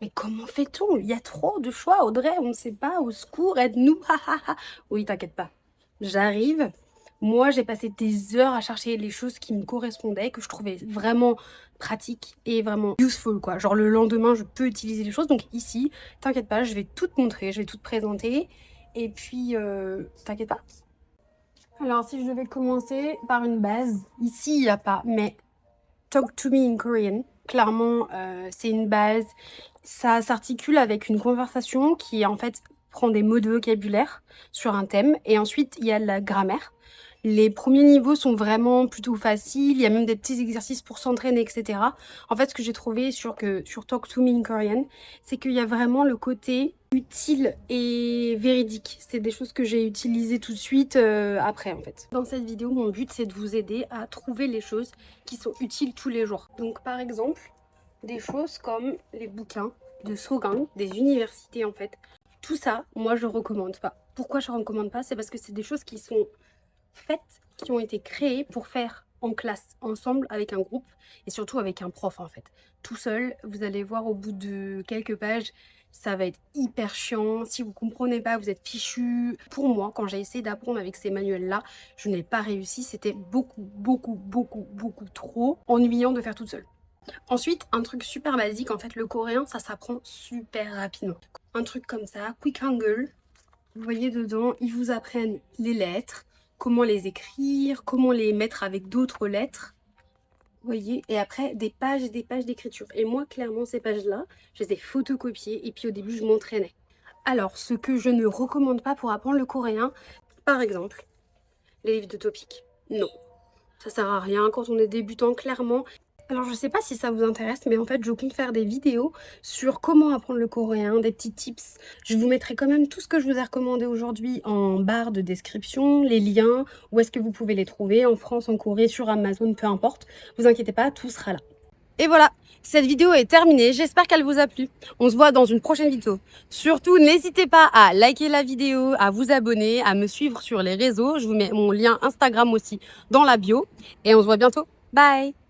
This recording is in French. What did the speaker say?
Mais comment fait-on? Il y a trop de choix, Audrey, on ne sait pas, au secours, aide-nous. Oui, t'inquiète pas, j'arrive. Moi, j'ai passé des heures à chercher les choses qui me correspondaient, que je trouvais vraiment pratiques et vraiment useful, quoi. Genre le lendemain, je peux utiliser les choses. Donc ici, t'inquiète pas, je vais tout te montrer, je vais tout te présenter. Et puis, t'inquiète pas. Alors, si je devais commencer par une base, ici, il n'y a pas, mais Talk to me in Korean. Clairement, c'est une base. Ça s'articule avec une conversation qui, en fait, prend des mots de vocabulaire sur un thème. Et ensuite, il y a la grammaire. Les premiers niveaux sont vraiment plutôt faciles. Il y a même des petits exercices pour s'entraîner, etc. En fait, ce que j'ai trouvé sur Talk to Me in Korean, c'est qu'il y a vraiment le côté utile et véridique. C'est des choses que j'ai utilisées tout de suite après, en fait. Dans cette vidéo, mon but, c'est de vous aider à trouver les choses qui sont utiles tous les jours. Donc, par exemple, des choses comme les bouquins de Sogang, des universités, en fait. Tout ça, moi, je recommande pas. Pourquoi je recommande pas? C'est parce que c'est des choses qui sont faites, qui ont été créées pour faire en classe, ensemble, avec un groupe et surtout avec un prof, en fait. Tout seul, vous allez voir au bout de quelques pages, ça va être hyper chiant. Si vous comprenez pas, vous êtes fichu. Pour moi, quand j'ai essayé d'apprendre avec ces manuels-là, je n'ai pas réussi. C'était beaucoup trop ennuyant de faire toute seule. Ensuite, un truc super basique, en fait, le coréen, ça s'apprend super rapidement. Un truc comme ça, Quick Hangul, vous voyez dedans, ils vous apprennent les lettres, comment les écrire, comment les mettre avec d'autres lettres. Vous voyez, et après, des pages et des pages d'écriture. Et moi, clairement, ces pages-là, je les ai photocopiées et puis au début, je m'entraînais. Alors, ce que je ne recommande pas pour apprendre le coréen, par exemple, les livres de topic. Non, ça sert à rien quand on est débutant, clairement. Alors je sais pas si ça vous intéresse, mais en fait je compte faire des vidéos sur comment apprendre le coréen, des petits tips. Je vous mettrai quand même tout ce que je vous ai recommandé aujourd'hui en barre de description, les liens, où est-ce que vous pouvez les trouver, en France, en Corée, sur Amazon, peu importe. Vous inquiétez pas, tout sera là. Et voilà, cette vidéo est terminée, j'espère qu'elle vous a plu. On se voit dans une prochaine vidéo. Surtout, n'hésitez pas à liker la vidéo, à vous abonner, à me suivre sur les réseaux. Je vous mets mon lien Instagram aussi dans la bio. Et on se voit bientôt. Bye!